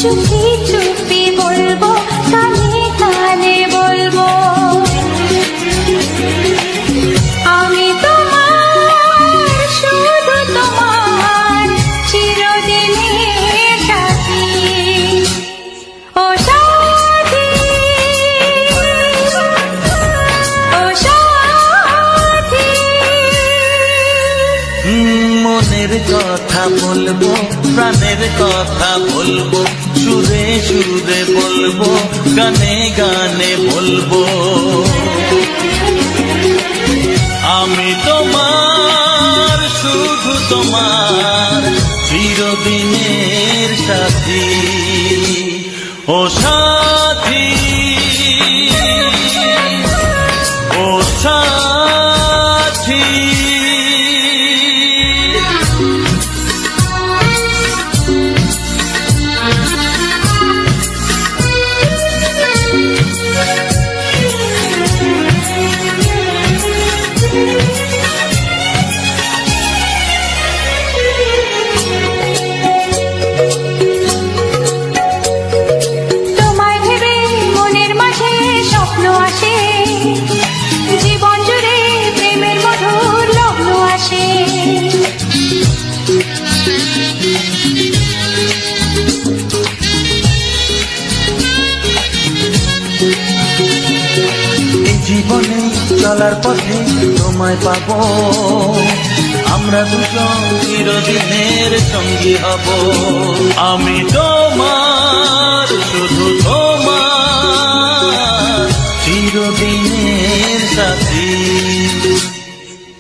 চুপি চুপি বলবো, কানে কানে বলবো। আমি তোমার, শুধু তোমার, চিরদিনের সাথী। ও সাথী, ও সাথী। মনের কথা বলবো, প্রাণের কথা বলবো, সুরে সুরে বলবো, গানে গানে বলবো। আমি তোমার, শুধু তোমার, চিরদিনের সাথী। ও সাথী, ও সাথী। তোমায় ভেবে মনের মাঝে স্বপ্ন আসে, জীবন জুড়ে প্রেমের মধুর লগ্ন আসে। এই জীবনে চলার পথে তোমায় পাবো, আমরা দুজন চিরদিনের সঙ্গী হব। আমি তোমার, শুধু তোমার, চিরদিনের সাথী।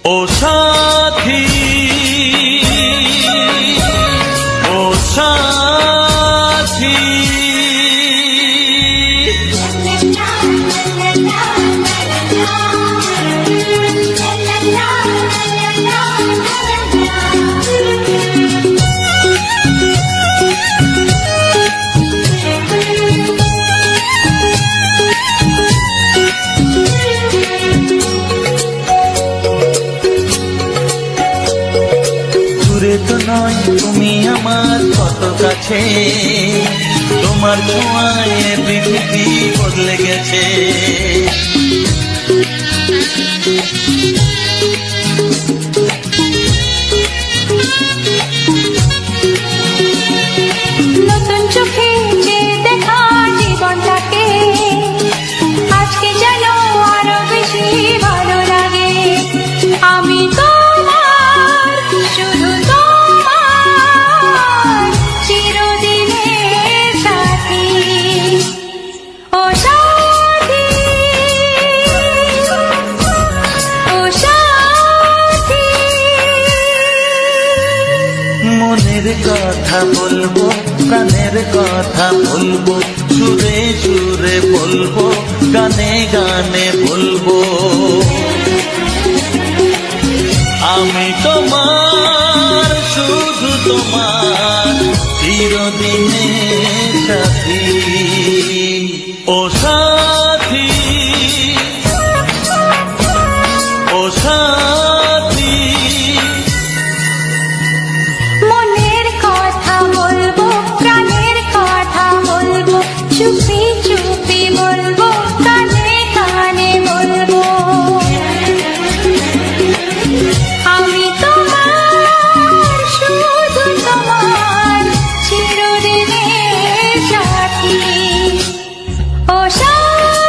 ও সাথী, ও সাথী। দূরে তো নয় তুমি আমার কত কাছে, তোমার ছোঁয়ায় পৃথিবী বদলে গেছে। নতুন চোখে চেয়ে দেখা জীবনটাকে আজকে যেন আরো বেশি ভালো লাগে। আমি তোমার, শুধু তোমার, চিরদিনের সাথী। ও সাথী, ও সাথী। মনের কথা বলবো, প্রাণের কথা বলবো, সুরে সুরে বলবো, গানে গানে বলবো। আমি তোমার, শুধু তোমার, চিরদিনের সাথী। ও সাথী, ও সাথী। মনের কথা বলবো, প্রাণের কথা বলবো, চুপি চুপি বলবো, কানে কানে বলবো। আমি তোমার, শুধু তোমার, চিরদিনের সাথী। ও সাথী।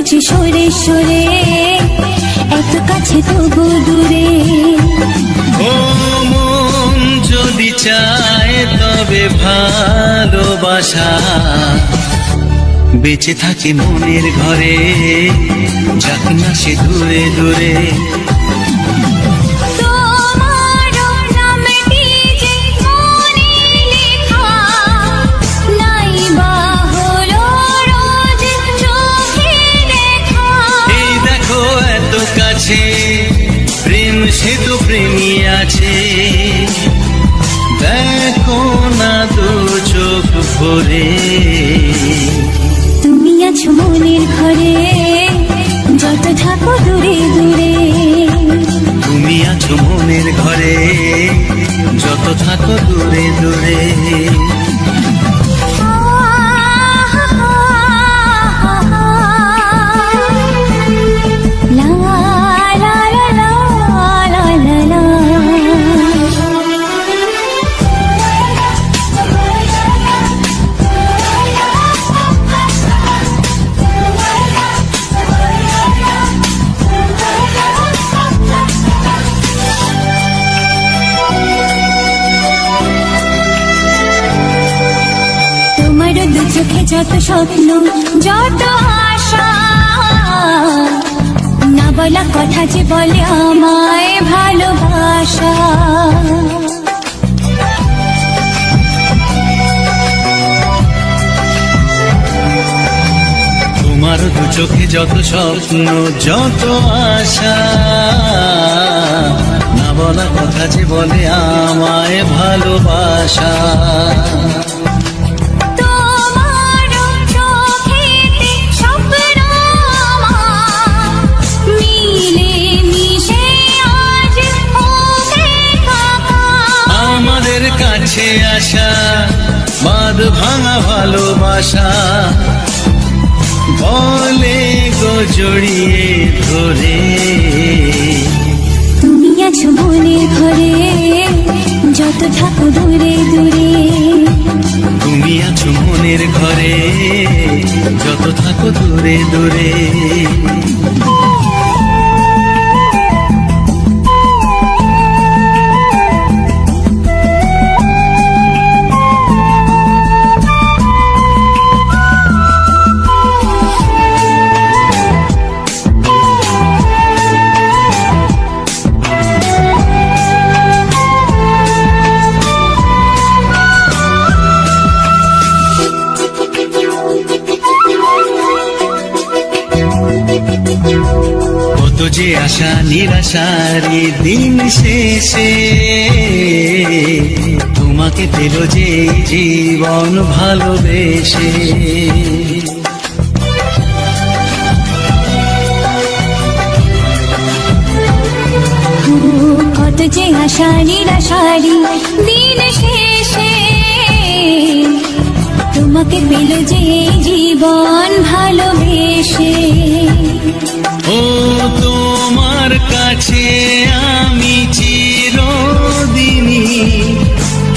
বুঝি সরে সরে, এত কাছে তবু দূরে। ও মন যদি চায় তবে ভালোবাসা বেঁচে থাকে মনের ঘরে, যাক না সে দূরে দূরে। তোমার নামটি যে মনে লেখা, নাই বা হলো রোজ চোখে দেখা। এই দেখো এত কাছে, প্রেম সে তো প্রেমী আছে, দেখো না দু চোখ ভরে। তুমি আছো মনের ঘরে, যত থাকো দূরে দূরে। তুমি আছো মনের ঘরে, যত থাকো দূরে দূরে। লা লা লা লা লা লা লা। তোমার দু চোখে যত স্বপ্ন, যত আশা, না বলা কথা যে বলে আমায় ভালোবাসা। তোমার দু চোখে যত স্বপ্ন, যত আশা, না বলা কথা যে বলে আমায় ভালোবাসা। তোমার চোখেতে স্বপ্ন আমার, মিলে মিশে আজ হবে একাকার। আমাদের কাছে আসা বাঁধ ভাঙা ভালোবাসা, বলে গো জড়িয়ে ধরে। তুমি আছো মনের ঘরে, যত থাকো দূরে দূরে। তুমি আছো মনের ঘরে, যত থাকো দূরে দূরে। কত যে আশা নিরাশারি দিন শেষে, তোমাকে পেল যে এই জীবন ভালোবেসে। ও, কত যে আশা নিরাশারি দিন শেষে, তোমাকে পেল যে জীবন ভালোবেসে। ও তোমার কাছে আমি চিরদিনই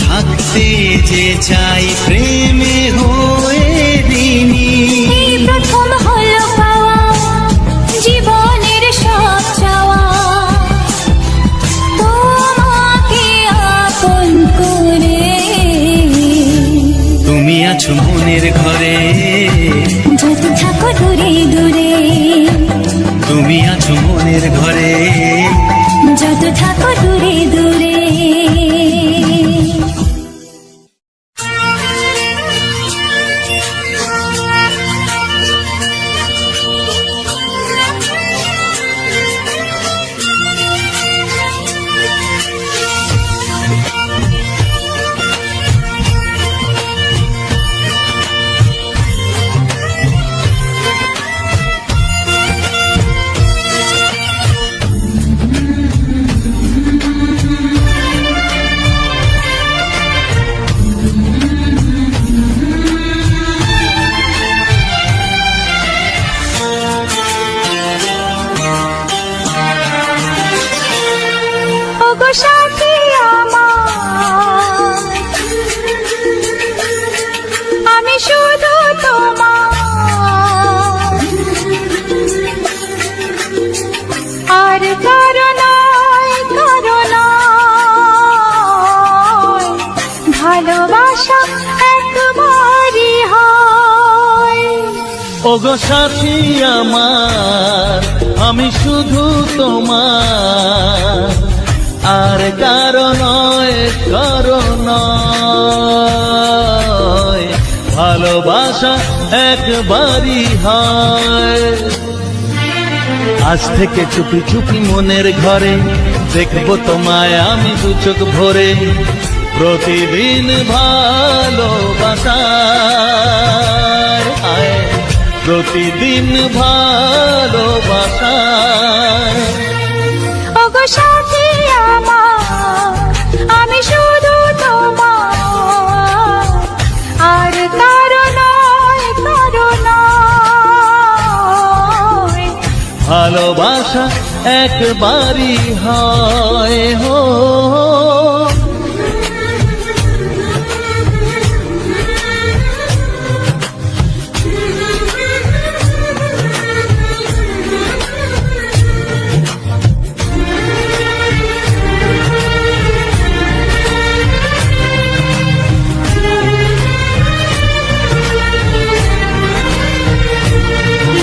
থাকতে যে চাই, প্রেমে হয়ে দিনই। এই প্রথম হলো পাওয়া জীবনের সব চাওয়া, তোমাকে আপন করে। তুমি আছো মনের ঘরে, যত থাকো দূরে দূরে। তুমি আছো মনের ঘরে, যত থাকো দূরে দূরে। ওগো সাথী আমার, আমি শুধু তোমার, আর কারো নয়, কারো নয়। ভালোবাসা একবারই হয়। আজ থেকে চুপি চুপি মনের ঘরে দেখবো তোমায় আমি দু চোখ ভরে, প্রতিদিন ভালোবাসায়, আয় প্রতিদিন ভালোবাসায়। ওগো সাথী আমার, আমি শুধু তোমার, আর কারো নয়, কারো নয়। ভালোবাসা একবারই হয় হো।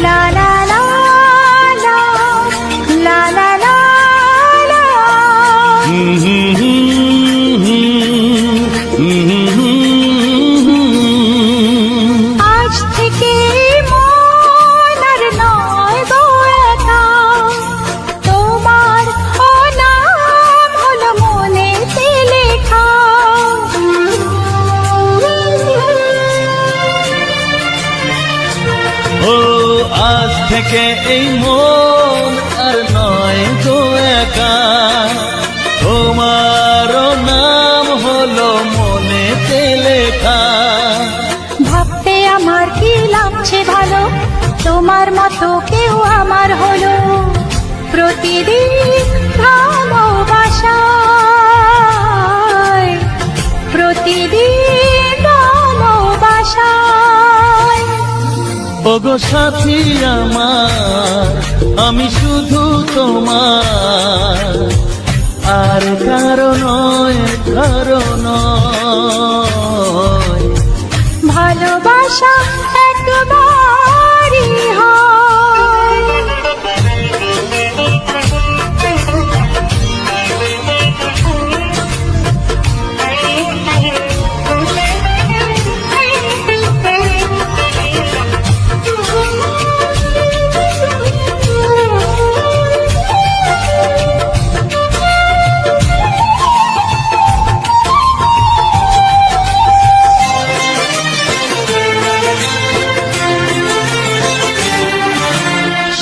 লা লা লা লা, লা লা লা লা। আজ থেকে মন আর নয় গো একা, তোমার নাম হলো মনেতে লেখা। ও আজ থেকে এই মন আর নয় গো একা, তোমার নাম হলো মনেতে লেখা। ভাবতে আমার কি লাগছে ভালো, তোমার মতো কেউ আমার হলো। প্রতিদিন ভালোবাসায়, প্রতিদিন ভালোবাসায়। ওগো সাথী আমার, আমি শুধু তোমার, আর কারো নয়, কারো নয়। ভালোবাসা একবারই হয়।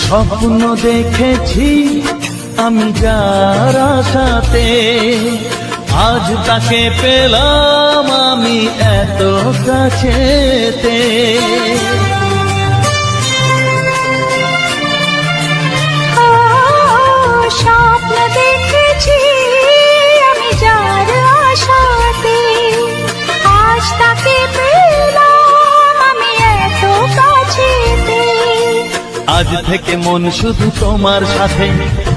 স্বপ্ন দেখেছি আমি যার আশাতে, আজ তাকে পেলাম আমি এত কাছেতে। স্বপ্ন দেখেছি আমি যার আশাতে, আজ তাকে পেলাম আমি এত কাছেতে। আজ থেকে মন শুধু তোমার সাথে,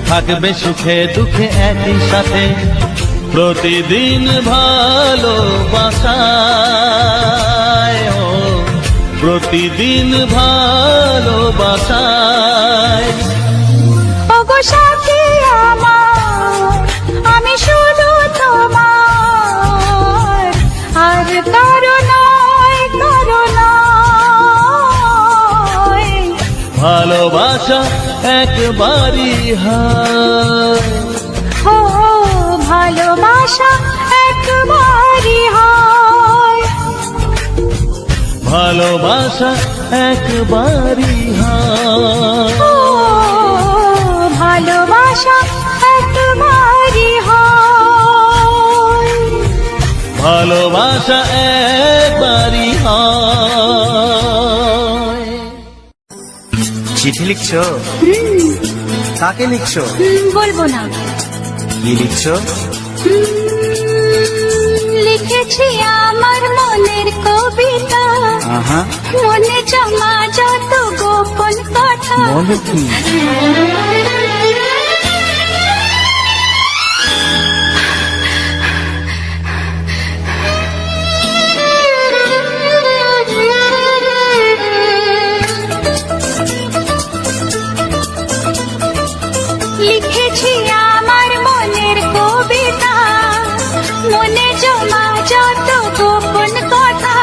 থাকবে সুখে দুঃখে একই সাথে, প্রতিদিন ভালোবাসায়, ও প্রতিদিন ভালোবাসায়। ওগো সাথী আমার, আমি শুধু তোমার, আর কারো নয়, কারো নয়। ভালোবাসা একবারই হয়। ও ভালোবাসা একবারই হয়। ভালোবাসা একবারই হয়। ও ভালোবাসা একবারই হয়। ভালোবাসা একবারই হয়। চিঠি লিখছো? কাকে লিখছো? বলবো না। কি লিখছো? লিখেছি আমার মনের কবিতা, আহা, মনে জমা যত গোপন কথা। বলো কি? মনে জমা যত গোপন কথা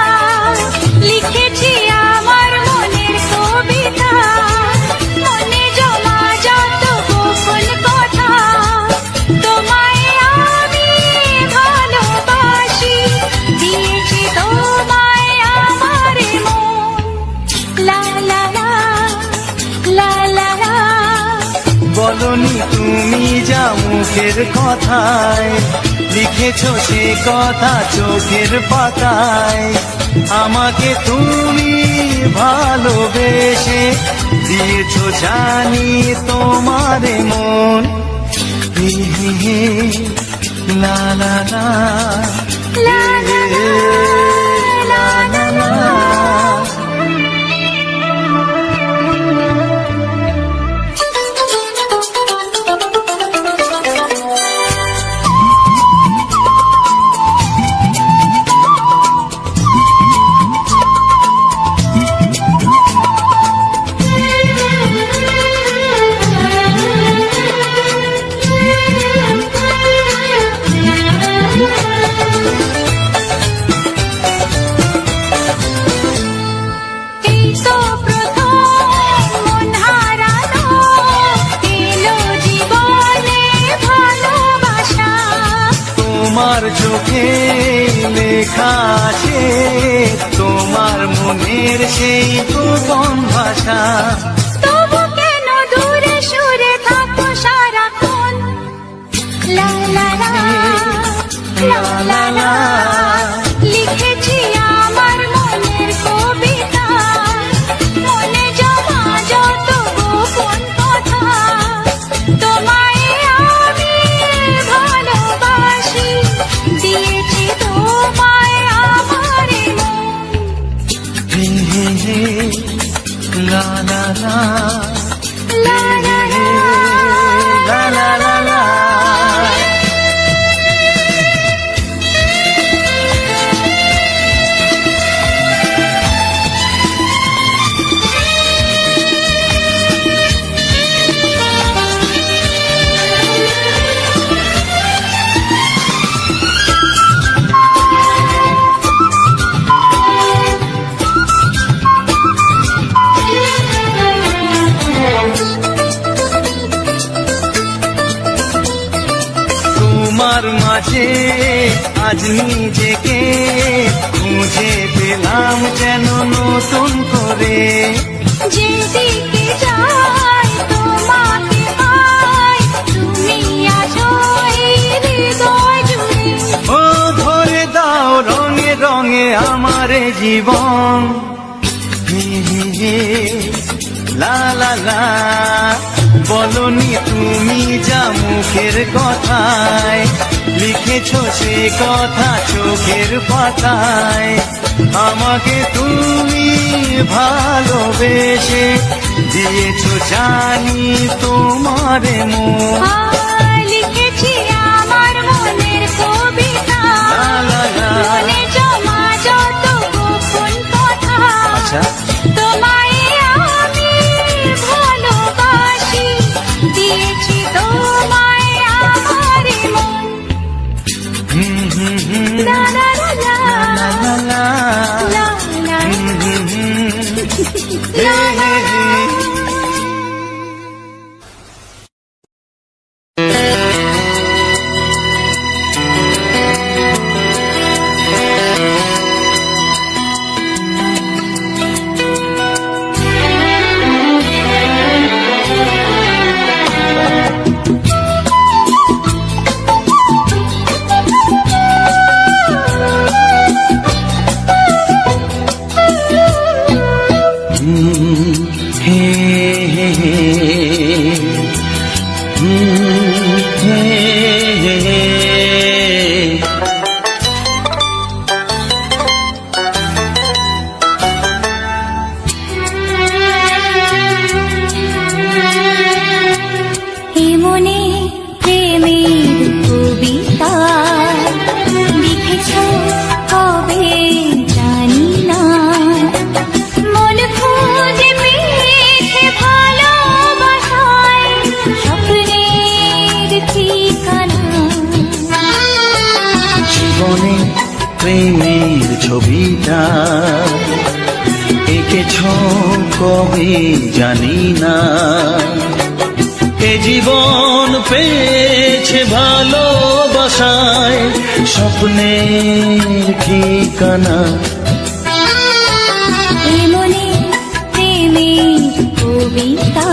লিখেছি আমার মনের কবিতা মনে জমা যত গোপন কথা তোমায় আমি ভালোবাসি দিয়েছি তোমায় আমার মন লা লা লা লা লা লা বলনি তুমি যা মুখের কথায় লিখেছো সে কথা চোখের পাতায় আমাকে তুমি ভালোবেসে দিয়েছো জানি তোমার মন হে হে হে লা লা লা লা লা লা লা লা এই তো প্রথম মন হারানো এলো জীবনে ভালোবাসা তোমার চোখে লেখা আছে তোমার মনের সেই গোপন ভাষা তবু কেন দূরে সরে থাকো সারাক্ষণ লা লা লা লা লা লা লিখেছি আমার মনের কবিতা মনে জমা যত গোপন কথা তোমায় আমি ভালোবাসি দিয়েছি তোমায় আমার মন হে হে হে লা লা লা লা লা লা লা লা লা লা তোমার মাঝে আজ নিজেকে খুঁজে পেলাম যেন নতুন করে যেদিকে যাই তোমাকে পাই তুমি আছো এই হৃদয় জুড়ে ও ধরে দাও রঙে রঙে আমার জীবন হে হে হে লা লা লা বলনি তুমি যা মুখের কথায় লিখেছো সে কথা চোখের পাতায় আমাকে তুমি ভালোবেসে দিয়েছো জানি তোমার মন লিখেছি আমার মনের কবিতা লা লা লা মনে জমা যত গোপন কথা আচ্ছা তোমায় আমি ভালোবাসি দিয়েছি তোমায় আমার মন হুম হুম হুম লা লা লা লা লা লা লা লা হুম হুম হুম লা লা লা হে প্রেমের ছবিটা এঁকেছ কবে জানি না। এ জীবন পেয়েছে ভালোবাসায় স্বপ্নের ঠিকানা। এমনি প্রেমের কবিতা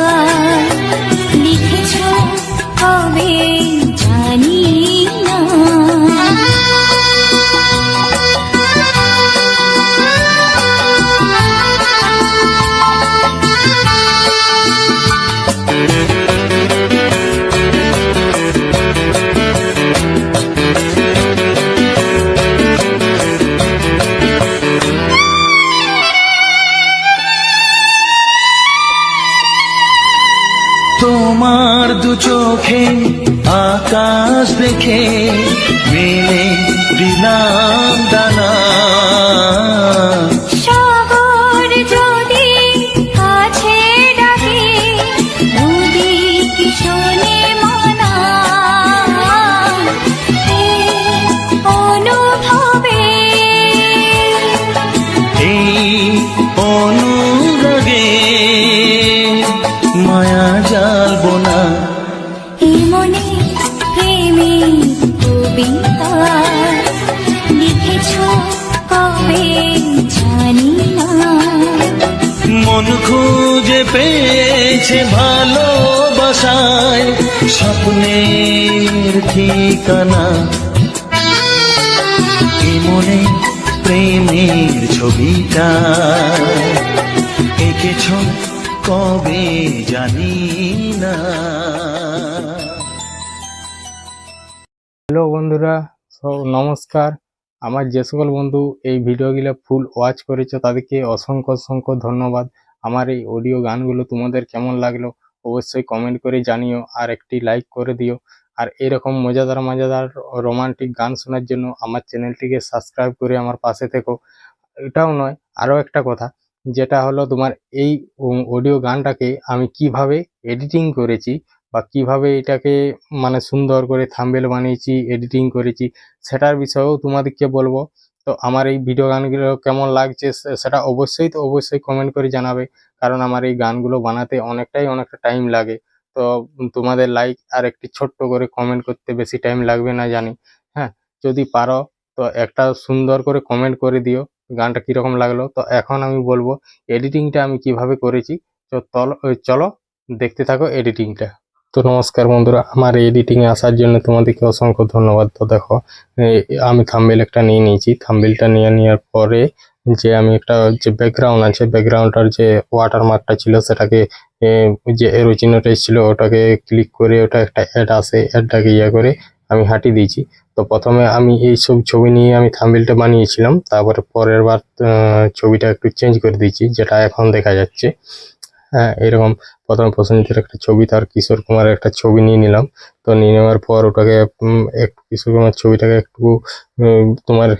লিখেছ কবে জানি না। তোমার দু চোখে আকাশ দেখে মেলে দিলাম দানা। সাগর যদি কাছে ডাকে নদী কি শোনে মানা। এই অনুভবে এই অনুরাগে মায়া জালবো না। এমনি প্রেমের কবিতা লিখেছ কবে জানি না। মন খুঁজে পেয়েছে ভালোবাসায় স্বপ্নের ঠিকানা। মনে প্রেমের ছবিটা এঁকেছ কবে জানি না। হ্যালো বন্ধুরা, নমস্কার। আমার যে সকল বন্ধু এই ভিডিওগুলো ফুল ওয়াচ করেছো তাদেরকে অসংখ্য অসংখ্য ধন্যবাদ। আমার এই অডিও গানগুলো তোমাদের কেমন লাগলো অবশ্যই কমেন্ট করে জানিও, আর একটি লাইক করে দিও। আর এরকম মজাদার মজাদার রোমান্টিক গান শোনার জন্য আমার চ্যানেলটিকে সাবস্ক্রাইব করে আমার পাশে থেকো। এটাও নয়, আরও একটা কথা, যেটা হলো তোমার এই অডিও গানটাকে আমি কিভাবে এডিটিং করেছি বা কিভাবে এটাকে মানে সুন্দর করে থাম্বনেল বানিয়েছি, এডিটিং করেছি, সেটার বিষয়েও তোমাদেরকে বলবো। তো আমার এই ভিডিও গানগুলো কেমন লাগছে সেটা অবশ্যই কমেন্ট করে জানাবে, কারণ আমার এই গানগুলো বানাতে অনেকটা টাইম লাগে। তো তোমাদের লাইক আর একটি ছোট্ট করে কমেন্ট করতে বেশি টাইম লাগবে না জানি। হ্যাঁ, যদি পারো তো একটা সুন্দর করে কমেন্ট করে দিও গানটা কীরকম লাগলো। তো এখন আমি বলবো এডিটিংটা আমি কিভাবে করেছি। তো চলো দেখতে থাকো এডিটিংটা। তো নমস্কার বন্ধুরা, আমার এডিটিংয়ে আসার জন্য তোমাদেরকে অসংখ্য ধন্যবাদ। তো দেখো আমি থাম্বনেল একটা নিয়ে নিয়েছি। থাম্বনেলটা নেওয়ার পরে যে আমি একটা যে ব্যাকগ্রাউন্ড আছে, ব্যাকগ্রাউন্ডটার যে ওয়াটারমার্কটা ছিল সেটাকে যে এরো চিহ্নটা ছিল ওটাকে ক্লিক করে ওটা একটা অ্যাড আসে, অ্যাডটাকে করে আমি হাঁটিয়ে দিয়েছি। তো প্রথমে আমি এই সব ছবি নিয়ে আমি থাম্বনেলটা বানিয়েছিলাম, তারপরে পরের বার ছবিটা একটু চেঞ্জ করে দিয়েছি, যেটা এখন দেখা যাচ্ছে। হ্যাঁ, এরকম প্রথমে প্রসেনজিতের একটা ছবি, তার কিশোর কুমারের একটা ছবি নিয়ে নিলাম। তো নিয়ে নেওয়ার পর ওটাকে একটু কিশোর কুমার ছবিটাকে একটু তোমার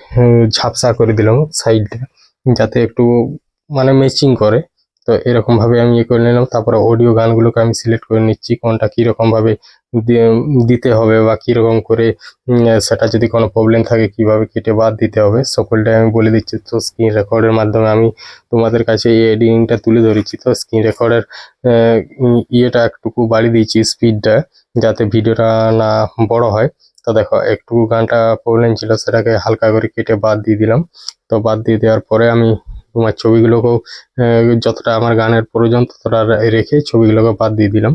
ঝাপসা করে দিলাম সাইডটা, যাতে একটু মানে ম্যাচিং করে। তো এরকমভাবে আমি করে নিলাম। তারপরে অডিও গানগুলোকে আমি সিলেক্ট করে নিচ্ছি কোনটা কীরকমভাবে দিতে হবে বা কীরকম করে সেটা যদি কোনো প্রবলেম থাকে কিভাবে কেটে বাদ দিতে হবে সকলটাই আমি বলে দিচ্ছি। তো স্ক্রিন রেকর্ডের মাধ্যমে আমি তোমাদের কাছে এই এডিটিংটা তুলে ধরেছি। তো স্ক্রিন রেকর্ডের ইয়েটা একটুকু বাড়িয়ে দিয়েছি স্পিডটা, যাতে ভিডিওটা না বড় হয়। তো দেখো একটু গানটা প্রবলেম ছিল, সেটাকে হালকা করে কেটে বাদ দিয়ে দিলাম। তো বাদ দিয়ে দেওয়ার পরে আমি তোমার ছবিগুলোকেও যতটা আমার গানের প্রয়োজন ততটা রেখে ছবিগুলোকে বাদ দিয়ে দিলাম।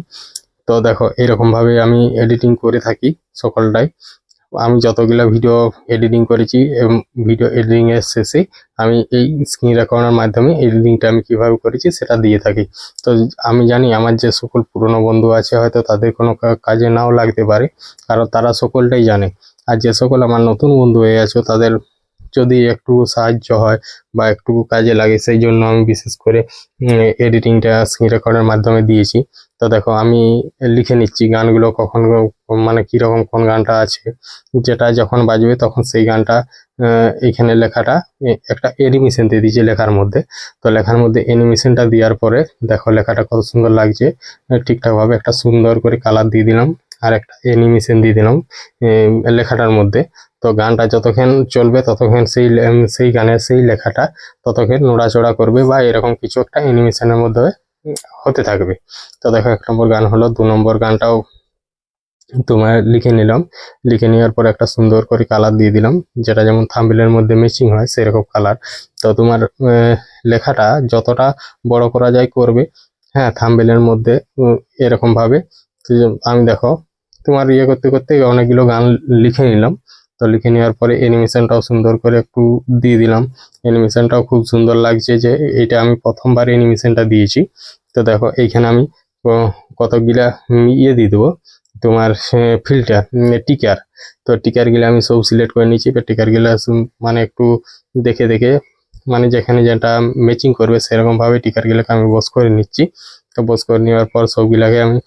তো দেখো এরকমভাবে আমি এডিটিং করে থাকি সকলটাই। আমি যতগুলো ভিডিও এডিটিং করেছি এবং ভিডিও এডিটিংয়ের শেষে আমি এই স্ক্রিন রেকর্ডের মাধ্যমে এডিটিংটা আমি কীভাবে করেছি সেটা দিয়ে থাকি। তো আমি জানি আমার যে সকল পুরনো বন্ধু আছে হয়তো তাদের কোনো কাজে নাও লাগতে পারে, কারণ তারা সকলটাই জানে। আর যে সকল আমার নতুন বন্ধু হয়ে আছো তাদের যদি একটু সাহায্য হয় বা একটু কাজে লাগে, সেই জন্য আমি বিশেষ করে এডিটিংটা স্ক্রিন রেকর্ডের মাধ্যমে দিয়েছি। তো দেখো আমি লিখে নিচ্ছি গানগুলো কখন মানে কীরকম কোন গানটা আছে, যেটা যখন বাজবে তখন সেই গানটা এখানে লেখাটা একটা অ্যানিমেশন দিয়ে দিয়েছি লেখার মধ্যে। তো লেখার মধ্যে অ্যানিমেশনটা দেওয়ার পরে দেখো লেখাটা কত সুন্দর লাগছে। ঠিকঠাকভাবে একটা সুন্দর করে কালার দিয়ে দিলাম আর একটা অ্যানিমেশন দিয়ে দিলাম লেখাটার মধ্যে। তো গানটা যতক্ষণ চলবে ততক্ষণ সেই গানের সেই লেখাটা ততক্ষণ নড়াচড়া করবে বা এরকম কিছু একটা অ্যানিমেশনের মধ্যে হতে থাকবে। তো দেখো 1 নম্বর গান হলো, 2 নম্বর গানটাও তোমার লিখে নিলাম। লিখে নেওয়ার পর একটা সুন্দর করে কালার দিয়ে দিলাম, যেটা যেমন থাম্বনেলের মধ্যে ম্যাচিং হয় সেরকম কালার। তো তোমার লেখাটা যতটা বড় করা যায় করবে, হ্যাঁ, থাম্বনেলের মধ্যে এরকম ভাবে। তো আমি দেখো তোমার করতে করতে অনেকগুলো গান লিখে নিলাম। তো লিখে নেওয়ার পরে অ্যানিমেশনটাও সুন্দর করে একটু দিয়ে দিলাম। অ্যানিমেশনটাও খুব সুন্দর লাগছে, যে এটা আমি প্রথমবার অ্যানিমেশনটা দিয়েছি। তো দেখো এইখানে আমি কতগুলা দিয়ে দেবো তোমার ফিল্টার, টিকার। তো টিকার গুলো আমি সব সিলেক্ট করে নিয়েছি। এবার টিকার গুলা মানে একটু দেখে দেখে, মানে যেখানে যেটা ম্যাচিং করবে সেরকম ভাবে টিকার গুলোকে আমি বস করে নিচ্ছি। তো বস করে নেওয়ার পর সবগুলাকে আমি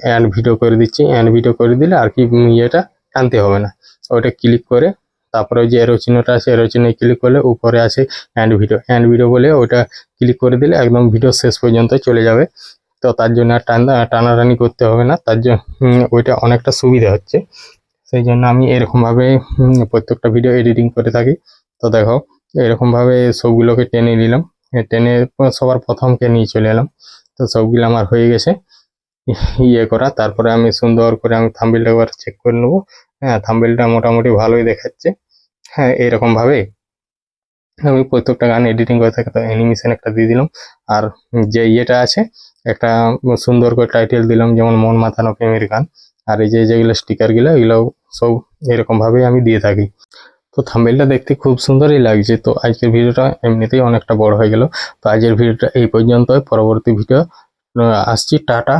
অ্যান্ড ভিডিও করে দিচ্ছি। অ্যান্ড ভিডিও করে দিলে আর কি এটা টানতে হবে না। ওটা ক্লিক করে তারপরে ওই যে এরো চিহ্নটা আছে, এরো চিহ্নে ক্লিক করলে উপরে আছে অ্যান্ড ভিডিও বলে ওটা ক্লিক করে দিলে একদম ভিডিও শেষ পর্যন্ত চলে যাবে। তো তার জন্য আর টানাটানি করতে হবে না, তার জন্য ওইটা অনেকটা সুবিধা হচ্ছে। সেই জন্য আমি এরকমভাবে প্রত্যেকটা ভিডিও এডিটিং করে থাকি। তো দেখো এরকমভাবে সবগুলোকে টেনে নিলাম, টেনে সবার প্রথমকে নিয়ে চলে এলাম। তো সবগুলো আমার হয়ে গেছে করা। তারপরে আমি সুন্দর করে আমি থাম্বনেলটা একবার চেক করে নেবো। হ্যাঁ, থাম্বনেলটা মোটামুটি ভালোই দেখাচ্ছে। হ্যাঁ, এরকমভাবে আমি প্রত্যেকটা গান এডিটিং করে থাকি। তো অ্যানিমেশন একটা দিয়ে দিলাম, আর যে আছে একটা সুন্দর করে টাইটেল দিলাম, যেমন মন মাতানো প্রেমের গান। আর এই যে যেগুলো স্টিকার গুলো, এগুলো সব এরকম ভাবে আমি দিয়ে থাকি। তো থাম্বনেলটা দেখতে খুব সুন্দরই লাগছে। তো আজকের ভিডিওটা এমনিতেই অনেকটা বড় হয়ে গেল। তো আজকের ভিডিওটা এই পর্যন্তই। পরবর্তী ভিডিও আসছি। টাটা।